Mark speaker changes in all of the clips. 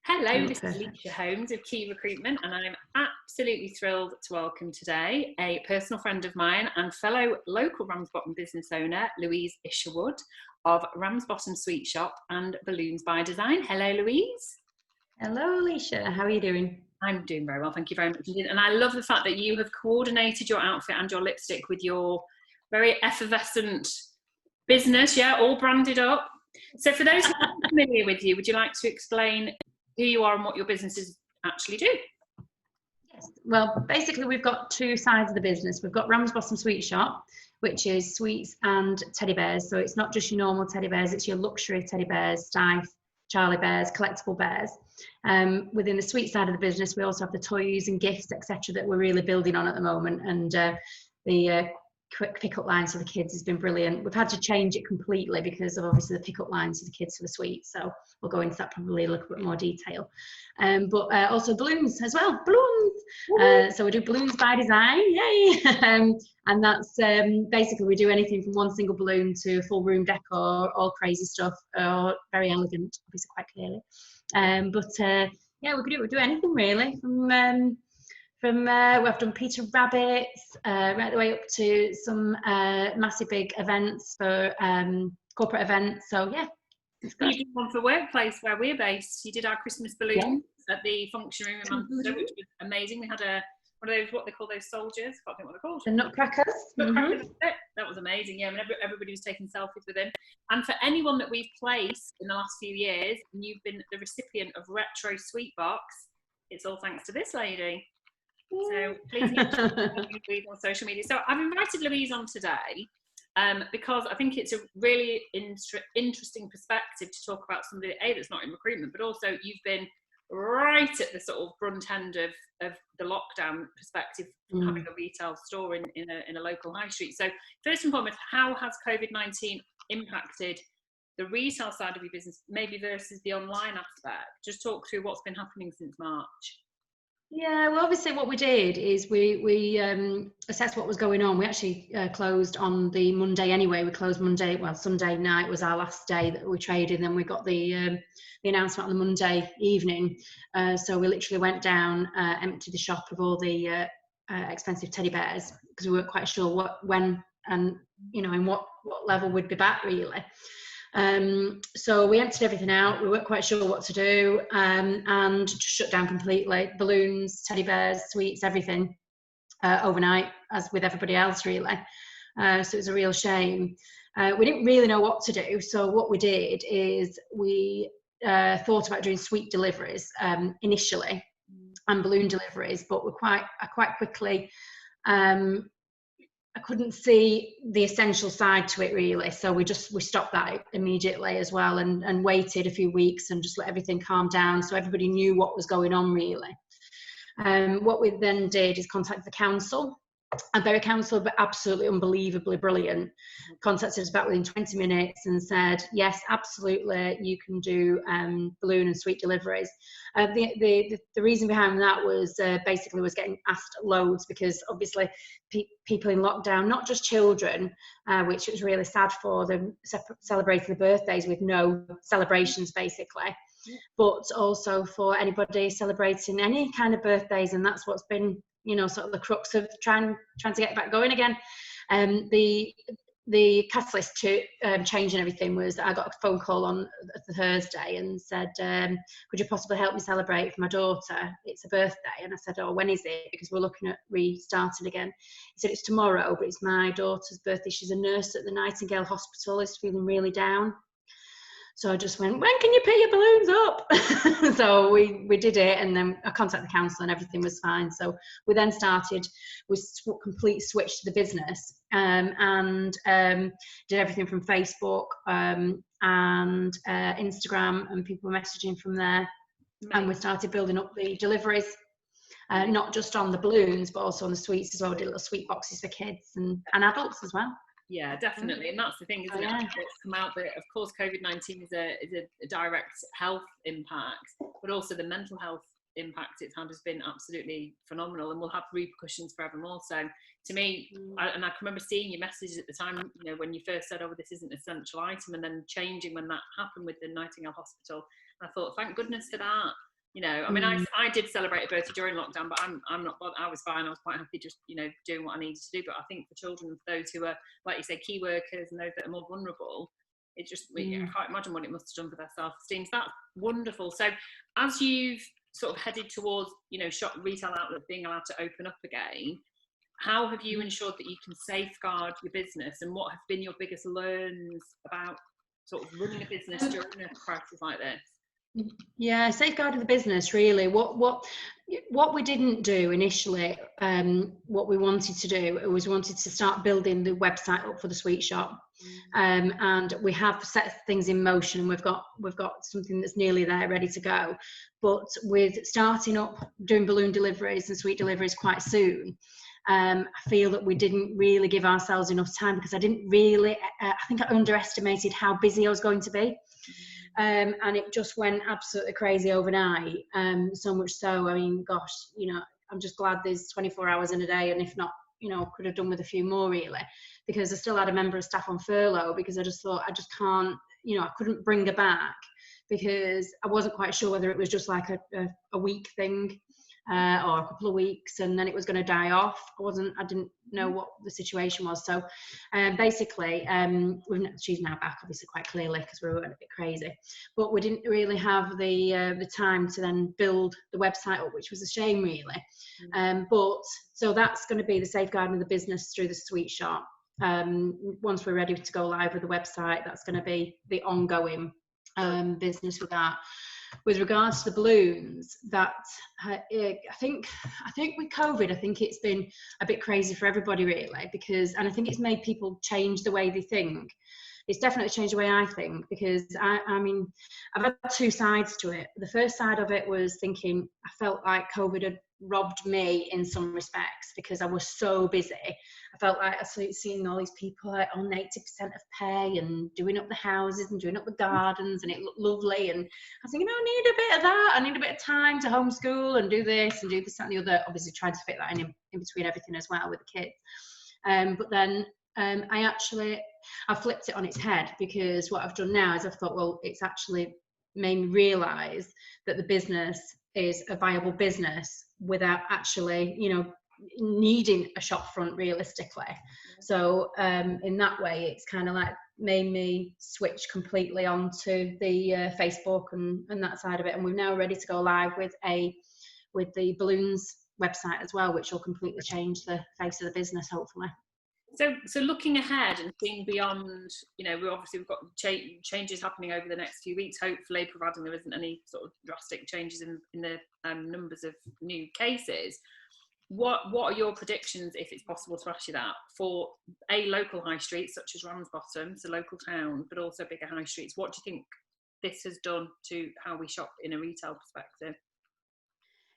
Speaker 1: Hello,
Speaker 2: Oh,
Speaker 1: this is
Speaker 2: perfect.
Speaker 1: Lysha Holmes of Key Recruitment, and I'm absolutely thrilled to welcome today a personal friend of mine and fellow local Ramsbottom business owner, Louise Isherwood of Ramsbottom Sweet Shop and Balloons by Design. Hello, Louise.
Speaker 2: Hello, Alicia. How are you doing?
Speaker 1: I'm doing very well, thank you very much indeed. And I love the fact that you have coordinated your outfit and your lipstick with your very effervescent business, yeah, all branded up. So for those who aren't familiar with you, would you like to explain who you are and what your businesses actually do?
Speaker 2: Yes. Well, basically, we've got two sides of the business. We've got Ramsbottom Sweet Shop, which is sweets and teddy bears. So it's not just your normal teddy bears, it's your luxury teddy bears, Steiff, Charlie bears, collectible bears. Within the sweet side of the business, we also have the toys and gifts, etc., that we're really building on at the moment. And the quick pickup lines for the kids has been brilliant. We've had to change it completely because of obviously the pickup lines for the kids for the sweets. So we'll go into that probably a little bit more detail. But also balloons as well. Balloons. So we do balloons by design, yay! And that's basically we do anything from one single balloon to full room decor, all crazy stuff, or very elegant, obviously quite clearly. Yeah, we do anything really we've done Peter Rabbits right the way up to some massive big events for corporate events. So yeah, it's good.
Speaker 1: You did one for workplace where we're based. You did our Christmas balloons at the function room in Manchester, which was amazing. We had one of those, what they call those soldiers. I can't think what they're called.
Speaker 2: The nutcrackers.
Speaker 1: Nutcrackers. That was amazing. Yeah, I mean, everybody was taking selfies with him. And for anyone that we've placed in the last few years, and you've been the recipient of Retro Sweet Box, it's all thanks to this lady. So please Louise on social media. So I've invited Louise on today because I think it's a really interesting perspective to talk about somebody that's not in recruitment, but also you've been right at the sort of front end of the lockdown perspective from having a retail store in a local high street. So first and foremost, how has COVID-19 impacted the retail side of your business, maybe versus the online aspect? Just talk through what's been happening since March.
Speaker 2: Yeah, well, obviously what we did is we assessed what was going on. We actually closed on the Monday anyway. We closed Monday, well, Sunday night was our last day that we traded, and then we got the announcement on the Monday evening. So we literally went down, emptied the shop of all the expensive teddy bears because we weren't quite sure when and in what level we'd be back really. So we emptied everything out. We weren't quite sure what to do, and just shut down completely. Balloons, teddy bears, sweets, everything overnight, as with everybody else, really. So it was a real shame. We didn't really know what to do. So what we did is we thought about doing sweet deliveries initially and balloon deliveries, but I quite quickly. I couldn't see the essential side to it really, so we stopped that immediately as well, and waited a few weeks and just let everything calm down so everybody knew what was going on really. What we then did is contact the council. And Berry Council were absolutely unbelievably brilliant. Contacted us back within 20 minutes and said, yes, absolutely, you can do balloon and sweet deliveries. The reason behind that was basically was getting asked loads because obviously people in lockdown, not just children, which was really sad for them, celebrating the birthdays with no celebrations basically, but also for anybody celebrating any kind of birthdays, and that's what's been sort of the crux of trying to get back going again. The catalyst to changing everything was that I got a phone call on the Thursday and said, could you possibly help me celebrate for my daughter? It's a birthday. And I said, oh, when is it? Because we're looking at restarting again. He said, it's tomorrow, but it's my daughter's birthday. She's a nurse at the Nightingale Hospital, is feeling really down. So I just went, when can you put your balloons up? So we did it, and then I contacted the council and everything was fine. So we then started, we complete switch to the business and did everything from Facebook and Instagram, and people were messaging from there. And we started building up the deliveries, not just on the balloons, but also on the sweets as well. We did little sweet boxes for kids and adults as well.
Speaker 1: Yeah, definitely, and that's the thing, isn't it? It's come out that, of course, COVID-19 is a direct health impact, but also the mental health impact it's had has been absolutely phenomenal, and will have repercussions forevermore. So, to me, I can remember seeing your messages at the time, when you first said, "Oh, this isn't an essential item," and then changing when that happened with the Nightingale Hospital. And I thought, thank goodness for that. You know, I mean, I did celebrate a birthday during lockdown, but I'm not bothered. I was fine. I was quite happy just, you know, doing what I needed to do. But I think for children, for those who are, like you say, key workers and those that are more vulnerable, it just, I can't imagine what it must have done for their self-esteem. So that's wonderful. So as you've sort of headed towards, you know, shop retail outlets being allowed to open up again, how have you ensured that you can safeguard your business, and what have been your biggest learns about sort of running a business during a crisis like this?
Speaker 2: Yeah, safeguarding the business, really. What we didn't do initially, what we wanted to do was wanted to start building the website up for the sweet shop, and we have set things in motion, and we've got something that's nearly there, ready to go. But with starting up doing balloon deliveries and sweet deliveries quite soon, I feel that we didn't really give ourselves enough time, because I didn't really, I think I underestimated how busy I was going to be. And it just went absolutely crazy overnight. So much so, I mean, gosh, you know, I'm just glad there's 24 hours in a day, and if not, you know, could have done with a few more, really, because I still had a member of staff on furlough, because I just thought I just can't, you know, I couldn't bring her back, because I wasn't quite sure whether it was just like a week thing, or a couple of weeks, and then it was going to die off. I didn't know what the situation was. So basically, she's now back, obviously, quite clearly, because we were a bit crazy, but we didn't really have the time to then build the website up, which was a shame, really. But so that's going to be the safeguarding of the business through the sweet shop. Once we're ready to go live with the website, that's going to be the ongoing business with that. With regards to the balloons, that I think with COVID, I think it's been a bit crazy for everybody, really, because, and I think it's made people change the way they think. It's definitely changed the way I think, because I mean, I've had two sides to it. The first side of it was thinking I felt like COVID had robbed me in some respects, because I was so busy. I felt like I was seeing all these people like on 80% of pay and doing up the houses and doing up the gardens, and it looked lovely. And I was thinking, oh, I need a bit of that. I need a bit of time to homeschool and do this and that and the other. Obviously, trying to fit that in between everything as well with the kids. But then I flipped it on its head, because what I've done now is I've thought, well, it's actually made me realise that the business is a viable business without actually, you know, needing a shop front realistically. So in that way, it's kind of like made me switch completely onto the Facebook and that side of it. And we're now ready to go live with the balloons website as well, which will completely change the face of the business, hopefully.
Speaker 1: So looking ahead and seeing beyond, you know, we've got changes happening over the next few weeks, hopefully, providing there isn't any sort of drastic changes in the numbers of new cases. What are your predictions, if it's possible to ask you that, for local high streets such as Ramsbottom, so local town, but also bigger high streets? What do you think this has done to how we shop in a retail perspective?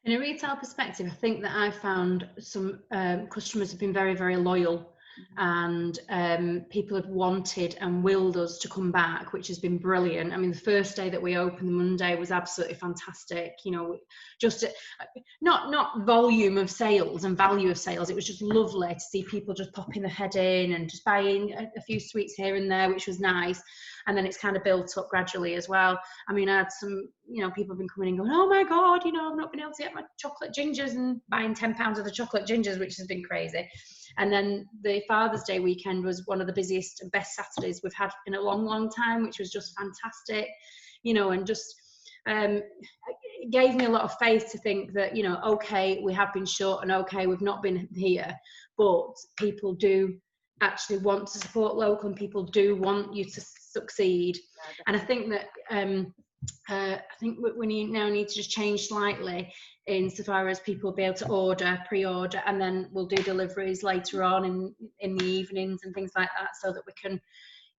Speaker 2: In a retail perspective, I think that I've found some customers have been very, very loyal, and people have wanted and willed us to come back, which has been brilliant. I mean, the first day that we opened, the Monday, was absolutely fantastic. You know, just not volume of sales and value of sales. It was just lovely to see people just popping their head in and just buying a few sweets here and there, which was nice. And then it's kind of built up gradually as well. I mean, I had some, you know, people have been coming and going, oh my God, you know, I've not been able to get my chocolate gingers, and buying 10 pounds of the chocolate gingers, which has been crazy. And then the Father's Day weekend was one of the busiest and best Saturdays we've had in a long, long time, which was just fantastic, you know, and just it gave me a lot of faith to think that, you know, okay, we have been short, and okay, we've not been here, but people do actually want to support local, and people do want you to succeed. And I think that I think we now need to just change slightly insofar as people will be able to pre-order, and then we'll do deliveries later on in the evenings and things like that, so that we can,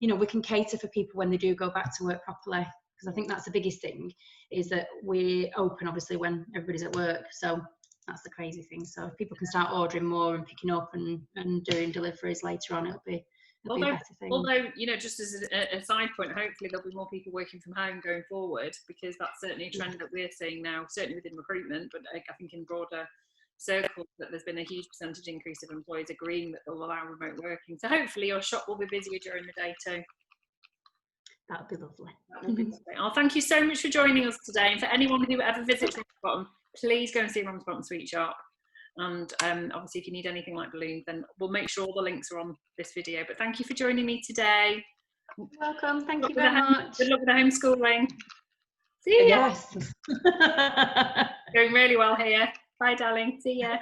Speaker 2: you know, we can cater for people when they do go back to work properly. Because I think that's the biggest thing, is that we open obviously when everybody's at work. So that's the crazy thing. So if people can start ordering more and picking up and doing deliveries later on, it'll be a better thing.
Speaker 1: Although, you know, just as a side point, hopefully there'll be more people working from home going forward, because that's certainly a trend that we're seeing now, certainly within recruitment, but I think in broader circles, that there's been a huge percentage increase of employees agreeing that they'll allow remote working. So hopefully your shop will be busier during the day too.
Speaker 2: That would be lovely.
Speaker 1: That would be lovely. Oh, thank you so much for joining us today. And for anyone who ever visits Ramsbottom, please go and see Ramsbottom Sweet Shop. And obviously, if you need anything like balloons, then we'll make sure all the links are on this video. But thank you for joining me today.
Speaker 2: You're welcome. Thank you very much.
Speaker 1: Good luck with the homeschooling. See ya.
Speaker 2: Yes.
Speaker 1: Going really well here. Bye, darling. See ya.